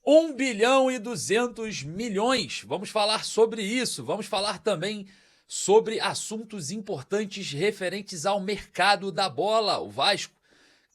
1 bilhão e 200 milhões. Vamos falar sobre isso. Vamos falar também sobre assuntos importantes referentes ao mercado da bola. O Vasco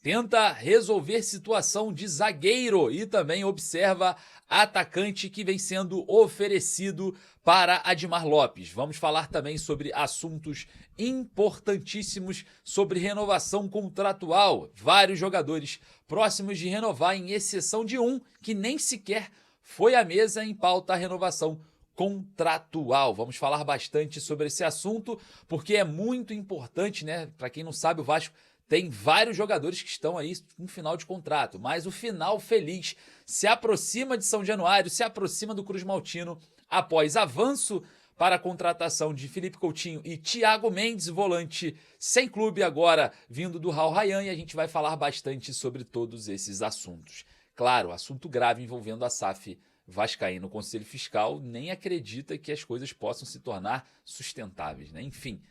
tenta resolver situação de zagueiro e também observa atacante que vem sendo oferecido para Admar Lopes. Vamos falar também sobre assuntos importantíssimos sobre renovação contratual. Vários jogadores próximos de renovar, em exceção de um que nem sequer foi à mesa em pauta a renovação contratual. Vamos falar bastante sobre esse assunto porque é muito importante, né? Para quem não sabe, o Vasco tem vários jogadores que estão aí no final de contrato, mas o final feliz se aproxima de São Januário, se aproxima do Cruz Maltino, após avanço para a contratação de Felipe Coutinho e Thiago Mendes, volante sem clube agora, vindo do Al Rayyan, e a gente vai falar bastante sobre todos esses assuntos. Claro, assunto grave envolvendo a SAF vascaína. O Conselho Fiscal nem acredita que as coisas possam se tornar sustentáveis, né? Enfim.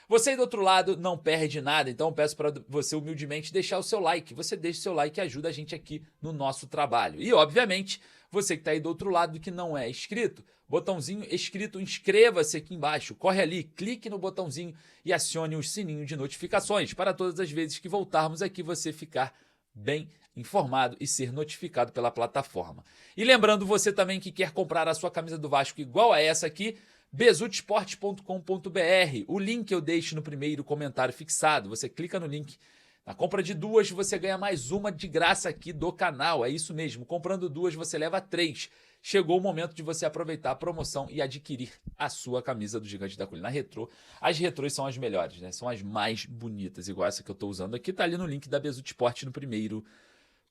Você aí do outro lado não perde nada, então eu peço para você humildemente deixar o seu like. Você deixa o seu like e ajuda a gente aqui no nosso trabalho. E obviamente, você que está aí do outro lado que não é inscrito, botãozinho escrito inscreva-se aqui embaixo. Corre ali, clique no botãozinho e acione o sininho de notificações para todas as vezes que voltarmos aqui você ficar bem informado e ser notificado pela plataforma. E lembrando você também que quer comprar a sua camisa do Vasco igual a essa aqui, besutesportes.com.br. O link eu deixo no primeiro comentário fixado. Você clica no link. Na compra de duas, você ganha mais uma de graça aqui do canal. É isso mesmo. Comprando duas, você leva 3. Chegou o momento de você aproveitar a promoção e adquirir a sua camisa do Gigante da Colina Retrô. As retrôs são as melhores, né? São as mais bonitas, igual essa que eu estou usando aqui. Tá ali no link da Besute Sport no primeiro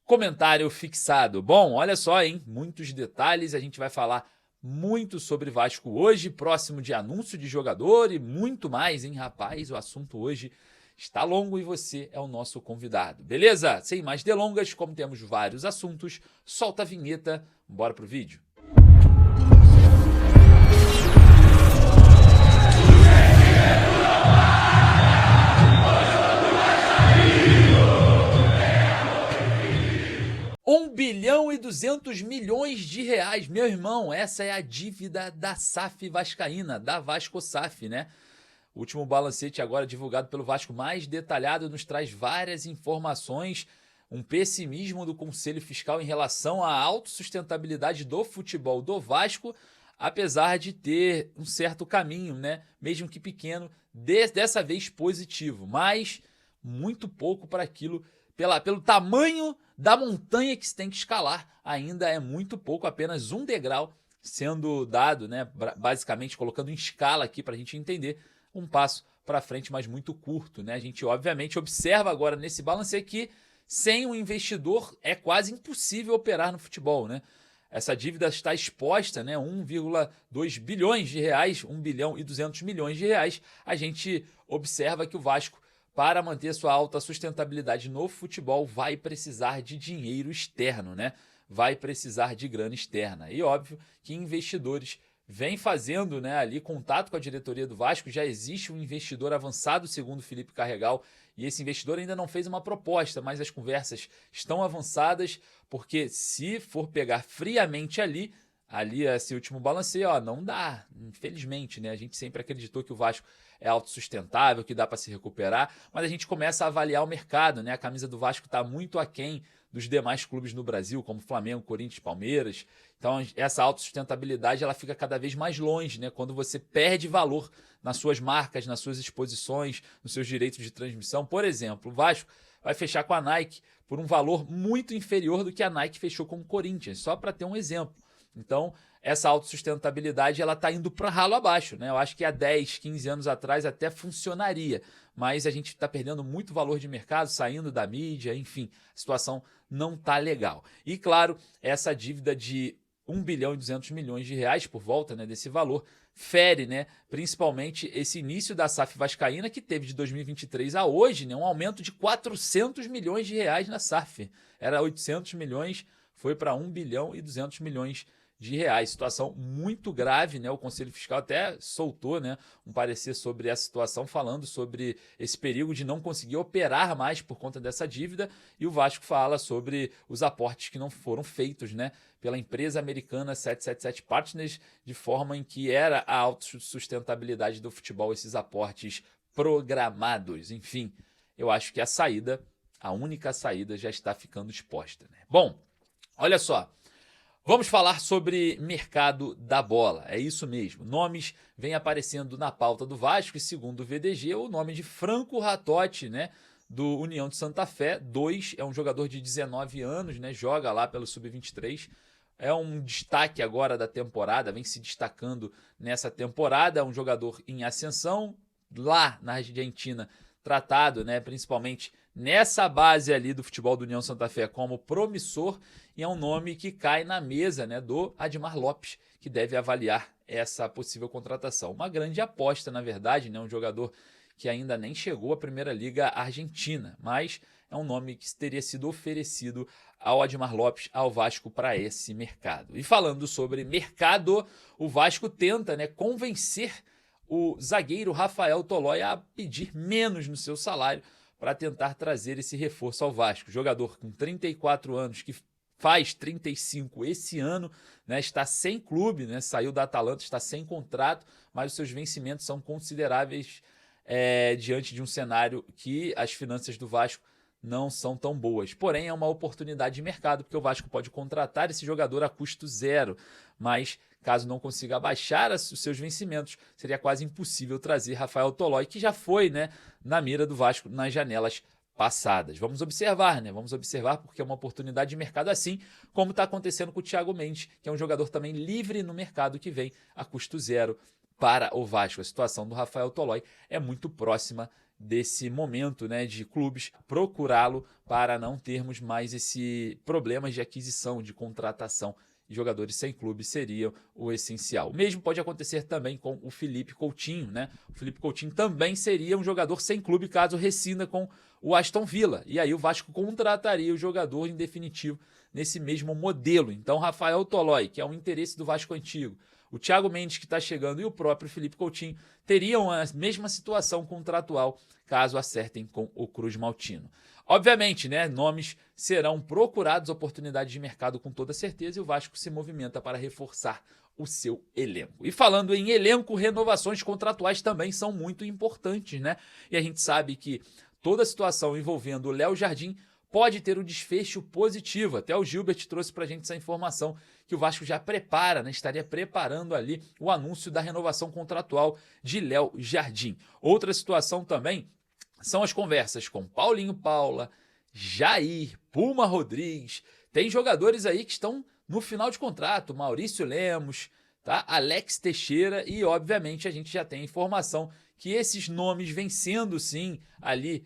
comentário fixado. Bom, olha só, hein? Muitos detalhes. A gente vai falar muito sobre Vasco hoje, próximo de anúncio de jogador e muito mais, hein, rapaz? O assunto hoje está longo e você é o nosso convidado, beleza? Sem mais delongas, como temos vários assuntos, solta a vinheta, bora pro vídeo. R$ 1 bilhão e 200 milhões. Meu irmão, essa é a dívida da SAF vascaína, da Vasco SAF, né? O último balancete agora divulgado pelo Vasco, mais detalhado, nos traz várias informações, um pessimismo do Conselho Fiscal em relação à autossustentabilidade do futebol do Vasco, apesar de ter um certo caminho, né? Mesmo que pequeno, dessa vez positivo, mas muito pouco para aquilo, pelo tamanho da montanha que se tem que escalar, ainda é muito pouco, apenas um degrau sendo dado, né? Basicamente colocando em escala aqui para a gente entender, um passo para frente, mas muito curto, né? A gente obviamente observa agora nesse balance que sem um investidor é quase impossível operar no futebol, né? Essa dívida está exposta, né? 1,2 bilhões de reais, 1 bilhão e 200 milhões de reais. A gente observa que o Vasco, para manter sua alta sustentabilidade no futebol, vai precisar de dinheiro externo, né? Vai precisar de grana externa. E óbvio que investidores vêm fazendo, né, ali contato com a diretoria do Vasco. Já existe um investidor avançado, segundo Felipe Carregal, e esse investidor ainda não fez uma proposta, mas as conversas estão avançadas, porque se for pegar friamente ali esse último balanceio, não dá, infelizmente, né? A gente sempre acreditou que o Vasco é autossustentável, que dá para se recuperar, mas a gente começa a avaliar o mercado, né? A camisa do Vasco está muito aquém dos demais clubes no Brasil, como Flamengo, Corinthians, Palmeiras. Então essa autossustentabilidade ela fica cada vez mais longe, né? Quando você perde valor nas suas marcas, nas suas exposições, nos seus direitos de transmissão. Por exemplo, o Vasco vai fechar com a Nike por um valor muito inferior do que a Nike fechou com o Corinthians, só para ter um exemplo. Então, essa autossustentabilidade ela está indo para ralo abaixo, né? Eu acho que há 10, 15 anos atrás até funcionaria, mas a gente está perdendo muito valor de mercado, saindo da mídia, enfim, a situação não está legal. E claro, essa dívida de 1 bilhão e 200 milhões de reais por volta, né, desse valor, fere, né, principalmente esse início da SAF vascaína, que teve de 2023 a hoje, né, um aumento de 400 milhões de reais na SAF. Era 800 milhões, foi para 1 bilhão e 200 milhões de reais. Situação muito grave, né? O Conselho Fiscal até soltou, né, um parecer sobre essa situação, falando sobre esse perigo de não conseguir operar mais por conta dessa dívida, e o Vasco fala sobre os aportes que não foram feitos, né, pela empresa americana 777 Partners, de forma em que era a autossustentabilidade do futebol esses aportes programados. Enfim, eu acho que a única saída já está ficando exposta, né? Bom, olha só. Vamos falar sobre mercado da bola, é isso mesmo. Nomes vêm aparecendo na pauta do Vasco e, segundo o VDG, o nome de Franco Ratotti, né, do União de Santa Fé, 2, é um jogador de 19 anos, né, joga lá pelo Sub-23, é um destaque agora da temporada, vem se destacando nessa temporada, é um jogador em ascensão, lá na Argentina, tratado, né, principalmente nessa base ali do futebol do União Santa Fé como promissor, e é um nome que cai na mesa, né, do Admar Lopes, que deve avaliar essa possível contratação. Uma grande aposta, na verdade, né, um jogador que ainda nem chegou à Primeira Liga Argentina, mas é um nome que teria sido oferecido ao Admar Lopes, ao Vasco, para esse mercado. E falando sobre mercado, o Vasco tenta, né, convencer o zagueiro Rafael Tolói a pedir menos no seu salário para tentar trazer esse reforço ao Vasco. Jogador com 34 anos, que faz 35 esse ano, né, está sem clube, né, saiu da Atalanta, está sem contrato, mas os seus vencimentos são consideráveis diante de um cenário que as finanças do Vasco não são tão boas. Porém, é uma oportunidade de mercado, porque o Vasco pode contratar esse jogador a custo zero, mas caso não consiga abaixar os seus vencimentos, seria quase impossível trazer Rafael Tolói, que já foi, né, na mira do Vasco nas janelas passadas. Vamos observar, né? Vamos observar, porque é uma oportunidade de mercado, assim como está acontecendo com o Thiago Mendes, que é um jogador também livre no mercado, que vem a custo zero para o Vasco. A situação do Rafael Tolói é muito próxima desse momento, né, de clubes procurá-lo para não termos mais esse problemas de aquisição, de contratação. Jogadores sem clube seriam o essencial. O mesmo pode acontecer também com o Felipe Coutinho, né? O Felipe Coutinho também seria um jogador sem clube caso rescinda com o Aston Villa. E aí o Vasco contrataria o jogador em definitivo nesse mesmo modelo. Então, Rafael Tolói, que é um interesse do Vasco antigo, o Thiago Mendes, que está chegando, e o próprio Felipe Coutinho teriam a mesma situação contratual caso acertem com o Cruz Maltino. Obviamente, né, nomes serão procurados, oportunidades de mercado com toda certeza, e o Vasco se movimenta para reforçar o seu elenco. E falando em elenco, renovações contratuais também são muito importantes, né? E a gente sabe que toda a situação envolvendo o Léo Jardim pode ter um desfecho positivo. Até o Gilbert trouxe para a gente essa informação, que o Vasco já prepara, né? Estaria preparando ali o anúncio da renovação contratual de Léo Jardim. Outra situação também são as conversas com Paulinho Paula, Jair, Puma Rodrigues. Tem jogadores aí que estão no final de contrato, Maurício Lemos, tá? Alex Teixeira, e obviamente a gente já tem informação que esses nomes vêm sendo sim ali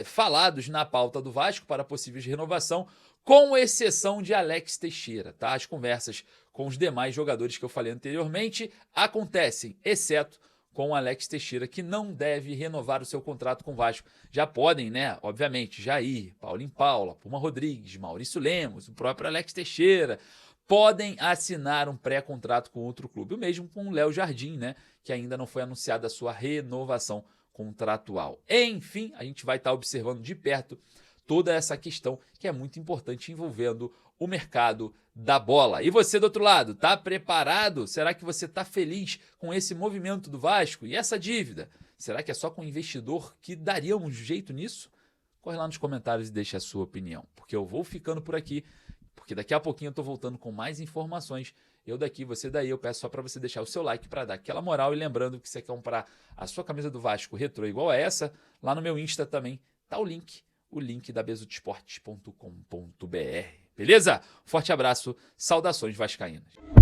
falados na pauta do Vasco para possíveis renovação, com exceção de Alex Teixeira, tá? As conversas com os demais jogadores que eu falei anteriormente acontecem, exceto com o Alex Teixeira, que não deve renovar o seu contrato com o Vasco. Já podem, né, obviamente, Jair, Paulinho Paula, Puma Rodrigues, Maurício Lemos, o próprio Alex Teixeira, podem assinar um pré-contrato com outro clube. O mesmo com o Léo Jardim, né, que ainda não foi anunciada a sua renovação contratual. Enfim, a gente vai estar observando de perto toda essa questão que é muito importante envolvendo o mercado da bola. E você do outro lado, tá preparado? Será que você tá feliz com esse movimento do Vasco e essa dívida? Será que é só com o investidor que daria um jeito nisso? Corre lá nos comentários e deixa a sua opinião, porque eu vou ficando por aqui, porque daqui a pouquinho eu tô voltando com mais informações. Eu daqui, você daí, eu peço só para você deixar o seu like para dar aquela moral, e lembrando que você quer comprar a sua camisa do Vasco retrô igual a essa, lá no meu Insta também tá o link da besudesportes.com.br. Beleza? Forte abraço, saudações vascaínas.